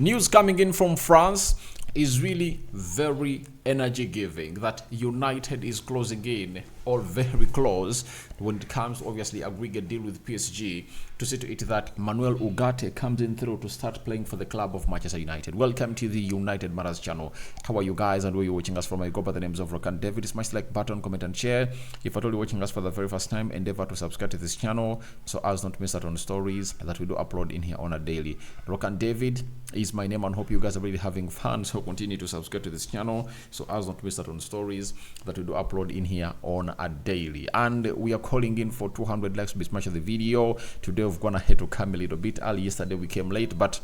News coming in from France is really very energy giving that United is closing in or very close when it comes to obviously aggregate deal with PSG to see to it that Manuel Ugarte comes in through to start playing for the club of Manchester United. Welcome to the United Matters channel. How are you guys and where you're watching us from? I go by the names of Rock and David. Smash the like button, comment and share. If at all you're watching us for the very first time, endeavor to subscribe to this channel so as not to miss out on stories that we do upload in here on a daily. Rock and David is my name and hope you guys are really having fun, so continue to subscribe to this channel so as not to miss out on stories that we do upload in here on a daily. And we are calling in for 200 likes to be smashed the video. Today we've gone ahead to come a little bit early. Yesterday we came late, but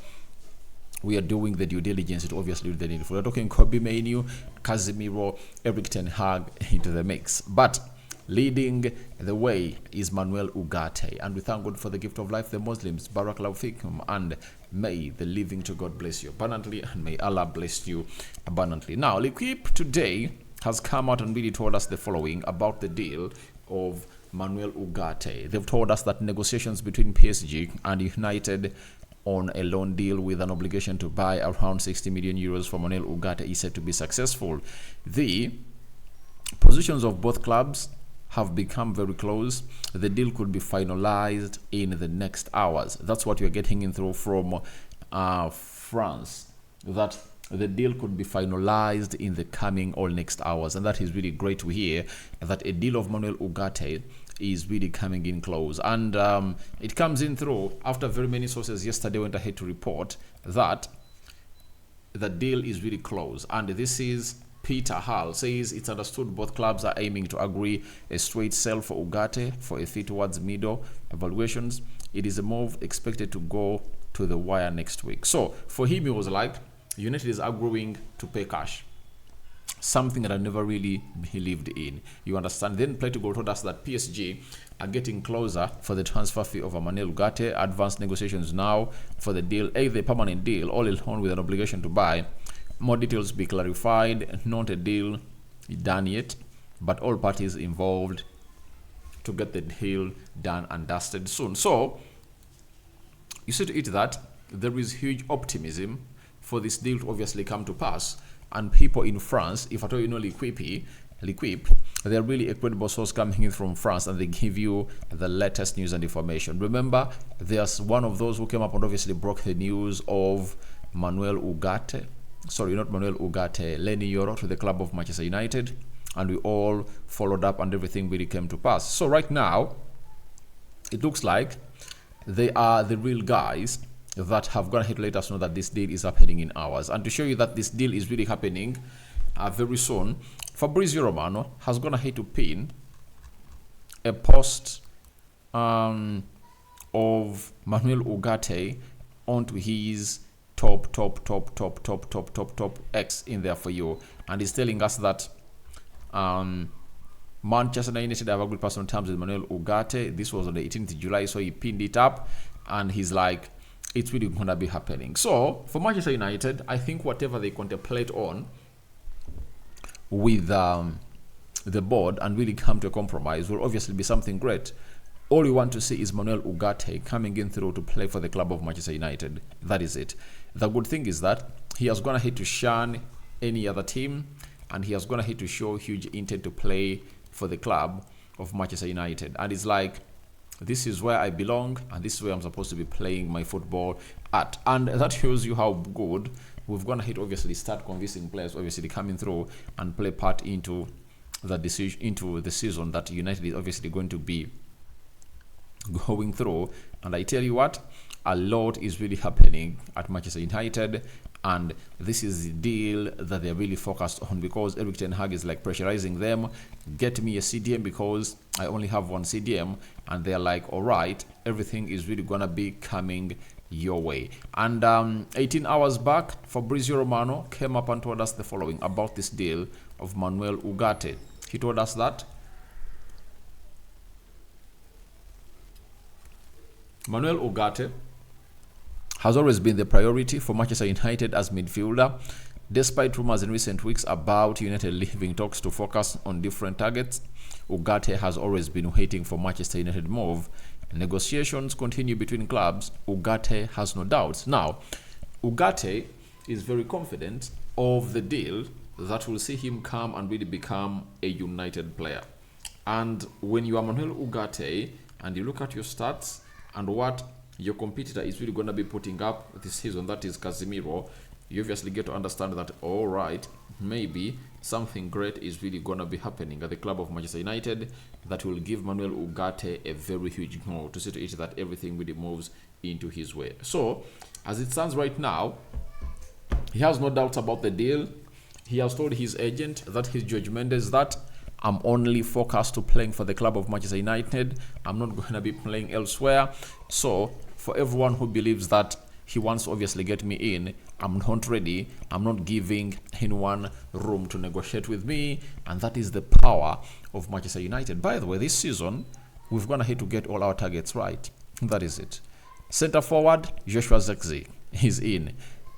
we are doing the due diligence. It obviously the needful. We're talking Kobbie, Mainoo, Casemiro, Eric Ten Hag into the mix, but leading the way is Manuel Ugarte, and we thank God for the gift of life, the Muslims. Barakallahu fikum, and may the living to God bless you abundantly, and may Allah bless you abundantly. Now, L'Equipe today has come out and really told us the following about the deal of Manuel Ugarte. They've told us that negotiations between PSG and United on a loan deal with an obligation to buy around 60 million euros for Manuel Ugarte is said to be successful. The positions of both clubs have become very close. The deal could be finalized in the next hours. That's what you're getting in through from France, that the deal could be finalized in the coming or next hours, and that is really great to hear that a deal of Manuel Ugarte is really coming in close. And it comes in through after very many sources yesterday went ahead to report that the deal is really close, and this is Peter Hall says it's understood both clubs are aiming to agree a straight sell for Ugarte for a fee towards middle evaluations. It is a move expected to go to the wire next week. So for him, it was like United is agreeing to pay cash, something that I never really believed in. You understand? Then Play to Go told us that PSG are getting closer for the transfer fee of Manuel Ugarte. Advanced negotiations now for the deal, either a permanent deal or a loan with an obligation to buy. More details be clarified. Not a deal done yet, but all parties involved to get the deal done and dusted soon. So you see to it that there is huge optimism for this deal to obviously come to pass. And people in France, if at all you know L'Equipe, they're really a credible source coming in from France, and they give you the latest news and information. Remember, there's one of those who came up and obviously broke the news of Manuel Ugarte. Sorry, not Manuel Ugarte, Lenny Yoro to the club of Manchester United, and we all followed up and everything really came to pass. So right now, it looks like they are the real guys that have gone ahead to let us know that this deal is happening in hours. And to show you that this deal is really happening very soon, Fabrizio Romano has gone ahead to pin a post of Manuel Ugarte onto his top X in there for you, and he's telling us that Manchester United have agreed personal terms with Manuel Ugarte. This was on the 18th of July, so he pinned it up, and he's like, it's really gonna be happening. So for Manchester United, I think whatever they contemplate on with the board and really come to a compromise will obviously be something great. All you want to see is Manuel Ugarte coming in through to play for the club of Manchester United. That is it. The good thing is that he has gone ahead to shun any other team, and he has gone ahead to show huge intent to play for the club of Manchester United. And it's like, this is where I belong, and this is where I'm supposed to be playing my football at. And that shows you how good we've gone ahead to obviously start convincing players obviously coming through and play part into the decision, into the season that United is obviously going to be going through. And I tell you what, a lot is really happening at Manchester United, and this is the deal that they're really focused on, because Eric Ten Hag is like pressurizing them, get me a CDM because I only have one CDM, and they're like, all right, everything is really gonna be coming your way. And 18 hours back, Fabrizio Romano came up and told us the following about this deal of Manuel Ugarte. He told us that Manuel Ugarte has always been the priority for Manchester United as midfielder, despite rumors in recent weeks about United leaving talks to focus on different targets. Ugarte has always been waiting for Manchester United move. Negotiations continue between clubs. Ugarte has no doubts. Now, Ugarte is very confident of the deal that will see him come and really become a United player. And when you are Manuel Ugarte and you look at your stats and what your competitor is really going to be putting up this season, that is Casemiro, you obviously get to understand that, all right, maybe something great is really going to be happening at the club of Manchester United that will give Manuel Ugarte a very huge goal to see to it that everything really moves into his way. So, as it stands right now, he has no doubts about the deal. He has told his agent, that his judgment is that I'm only focused to playing for the club of Manchester United. I'm not going to be playing elsewhere. So, for everyone who believes that he wants to obviously get me in, I'm not ready. I'm not giving anyone room to negotiate with me. And that is the power of Manchester United. By the way, this season, we've gone ahead to get all our targets right. That is it. Center forward, Joshua Zirkzee, he's in.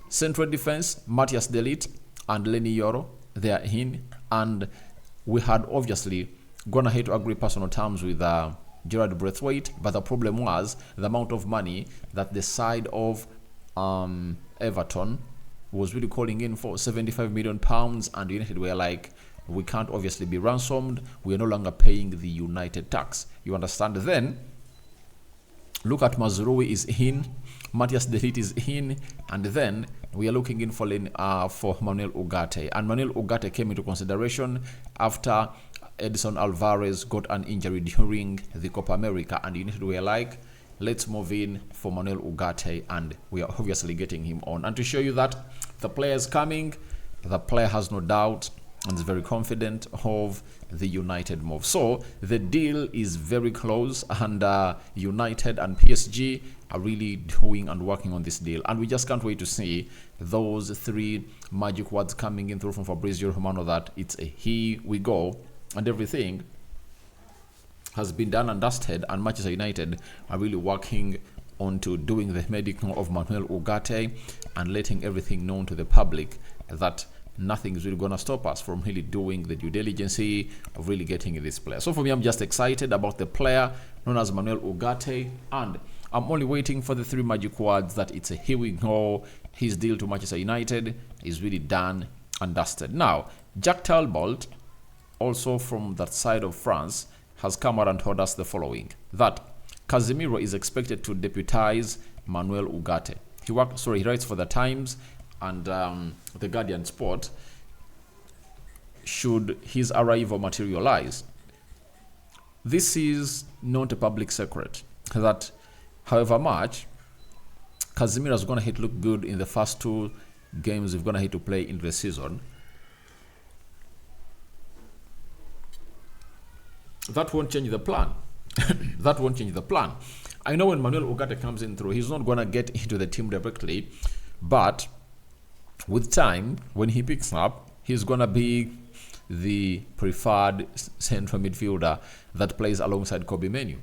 Central defense, Matthias De Ligt and Lenny Yoro, they are in. And we had obviously gone ahead to agree personal terms with Gerard Braithwaite, but the problem was the amount of money that the side of Everton was really calling in for, £75 million, and United were like, we can't obviously be ransomed. We are no longer paying the United tax. You understand? Then look at Mazraoui is in, Matthias De Ligt is in, and then we are looking in for Manuel Ugarte. And Manuel Ugarte came into consideration after Edson Alvarez got an injury during the Copa America, and United were like, let's move in for Manuel Ugarte, and we are obviously getting him on. And to show you that the player is coming, the player has no doubt and is very confident of the United move. So the deal is very close, and United and PSG are really doing and working on this deal. And we just can't wait to see those three magic words coming in through from Fabrizio Romano, that it's a here we go, and everything has been done and dusted, and Manchester United are really working onto doing the medical of Manuel Ugarte and letting everything known to the public that nothing is really going to stop us from really doing the due diligence of really getting this player. So for me, I'm just excited about the player known as Manuel Ugarte, and I'm only waiting for the three magic words that it's a here we go. His deal to Manchester United is really done and dusted. Now, Jack Talbot, also from that side of France, has come out and told us the following, that Casemiro is expected to deputize Manuel Ugarte. He writes for the Times and the Guardian Sport. Should his arrival materialize, this is not a public secret that however much Casemiro is going to look good in the first two games we're going to play in the season, that won't change the plan. That won't change the plan. I know when Manuel Ugarte comes in through, he's not going to get into the team directly, but with time, when he picks up, he's going to be the preferred central midfielder that plays alongside Kobbie Mainoo.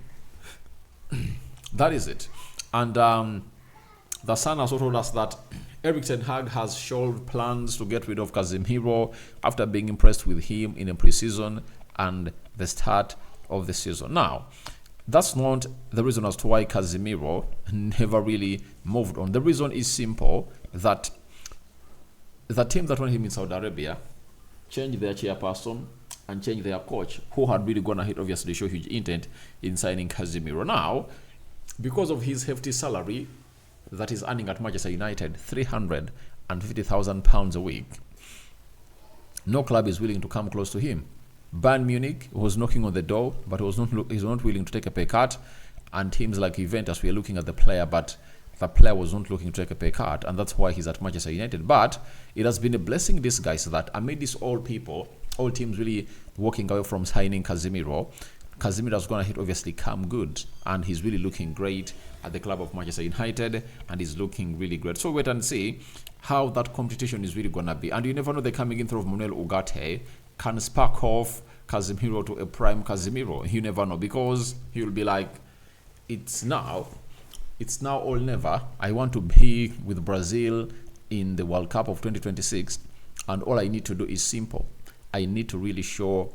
That is it. And the Sun also told us that Erik ten Hag has shelved plans to get rid of Casemiro after being impressed with him in a preseason and the start of the season. Now, that's not the reason as to why Casemiro never really moved on. The reason is simple, that the team that wanted him in Saudi Arabia changed their chairperson and changed their coach, who had really gone ahead, obviously, show huge intent in signing Casemiro. Now, because of his hefty salary that he's earning at Manchester United, £350,000 a week, no club is willing to come close to him. Bayern Munich was knocking on the door, but he's not willing to take a pay cut. And teams like Juventus were looking at the player, but the player was not looking to take a pay cut, and that's why he's at Manchester United. But it has been a blessing, this guy, so that amid these all teams really walking away from signing Casemiro, Casemiro's going to obviously come good, and he's really looking great at the club of Manchester United, and he's looking really great. So wait and see how that competition is really going to be. And you never know, the coming in through of Manuel Ugarte can spark off Casemiro to a prime Casemiro. You never know, because he'll be like, it's now or never. I want to be with Brazil in the World Cup of 2026, and all I need to do is simple. I need to really show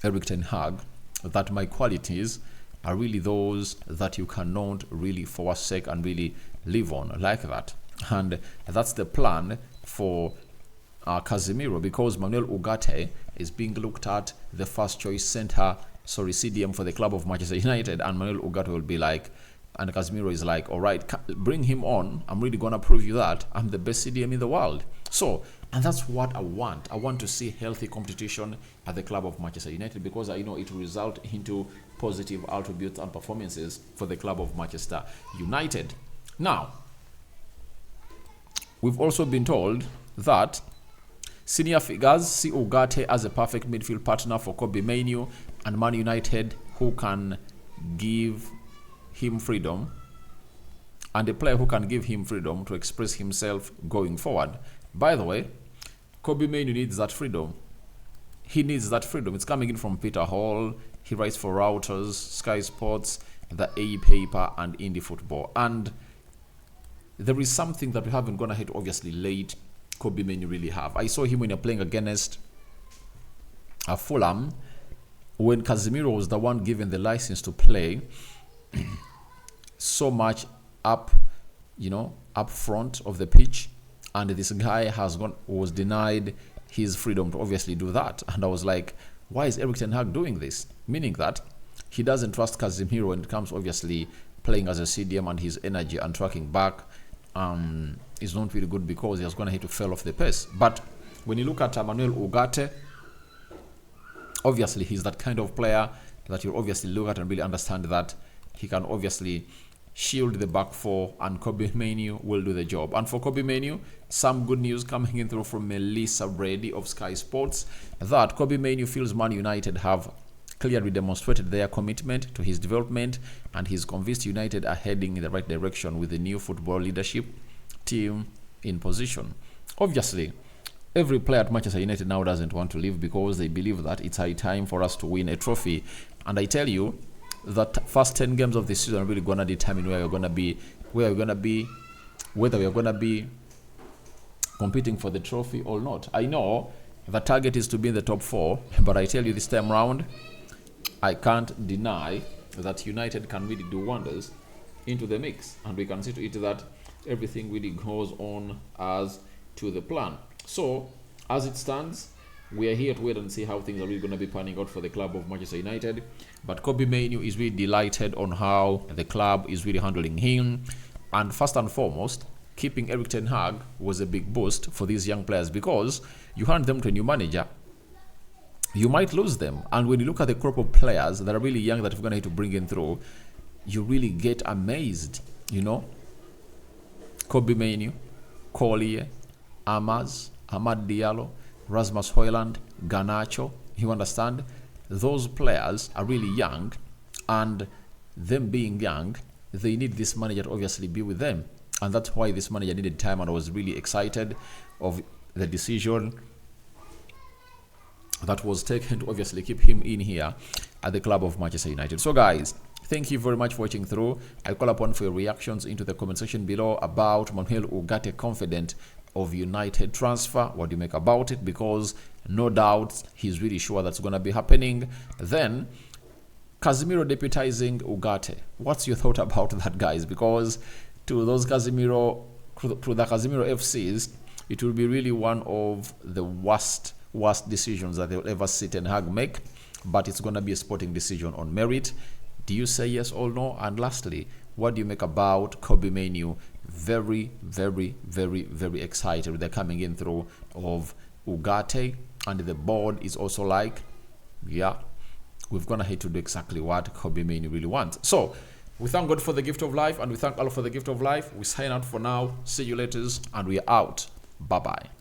Erik ten Hag that my qualities are really those that you cannot really forsake and really live on like that. And that's the plan for Casemiro, because Manuel Ugarte is being looked at the first choice CDM for the club of Manchester United, and Manuel Ugarte will be like, and Casemiro is like, all right, bring him on. I'm really gonna prove you that I'm the best CDM in the world. So, and that's what I want. I want to see healthy competition at the club of Manchester United, because I know it will result into positive attributes and performances for the club of Manchester United. Now, we've also been told that senior figures see Ugarte as a perfect midfield partner for Kobbie Mainoo and Man United, who can give him freedom, and a player who can give him freedom to express himself going forward. By the way, Kobbie Mainoo needs that freedom. He needs that freedom. It's coming in from Peter Hall. He writes for Reuters, Sky Sports, the A Paper, and Indie Football. And there is something that we haven't gone ahead, obviously, late Kobbie Mainoo really have. I saw him when you're playing against Fulham, when Casemiro was the one given the license to play so much up front of the pitch, and this guy was denied his freedom to obviously do that. And I was like, why is Erik ten Hag doing this? Meaning that he doesn't trust Casemiro when it comes obviously playing as a CDM, and his energy and tracking back is not really good, because he has gone ahead to fall off the pace. But when you look at Manuel Ugarte, obviously he's that kind of player that you obviously look at and really understand that he can obviously shield the back four, and Kobbie Mainoo will do the job. And for Kobbie Mainoo, some good news coming in through from Melissa Brady of Sky Sports, that Kobbie Mainoo feels Man United have clearly demonstrated their commitment to his development, and he's convinced United are heading in the right direction with the new football leadership team in position. Obviously, every player at Manchester United now doesn't want to leave, because they believe that it's high time for us to win a trophy. And I tell you, that first 10 games of the season are really gonna determine whether we're gonna be competing for the trophy or not. I know the target is to be in the top 4, but I tell you, this time round, I can't deny that United can really do wonders into the mix, and we can see to it that everything really goes on as to the plan. So, as it stands, we are here to wait and see how things are really going to be panning out for the club of Manchester United. But Kobbie Mainoo is really delighted on how the club is really handling him. And first and foremost, keeping Erik ten Hag was a big boost for these young players, because you hand them to a new manager, you might lose them. And when you look at the crop of players that are really young that we're going to have to bring in through, you really get amazed, Kobbie Mainoo, Collier, Amad Diallo, Rasmus Højlund, Garnacho, you understand? Those players are really young, and them being young, they need this manager to obviously be with them. And that's why this manager needed time, and I was really excited of the decision that was taken to obviously keep him in here at the club of Manchester United. So guys, thank you very much for watching through. I call upon for your reactions into the comment section below about Manuel Ugarte confident of United transfer. What do you make about it? Because no doubt he's really sure that's going to be happening. Then Casemiro deputizing Ugarte. What's your thought about that, guys? Because to the Casemiro FCs, it will be really one of the worst decisions that they'll ever see ten Hag make. But it's going to be a sporting decision on merit. Do you say yes or no? And lastly, what do you make about Kobbie Mainoo? Very, very, very, very excited with the coming in through of Ugarte, and the board is also like, yeah, we've gone ahead to do exactly what Kobbie Mainoo really wants. So we thank God for the gift of life, and we thank Allah for the gift of life. We sign out for now. See you later, and we are out. Bye bye.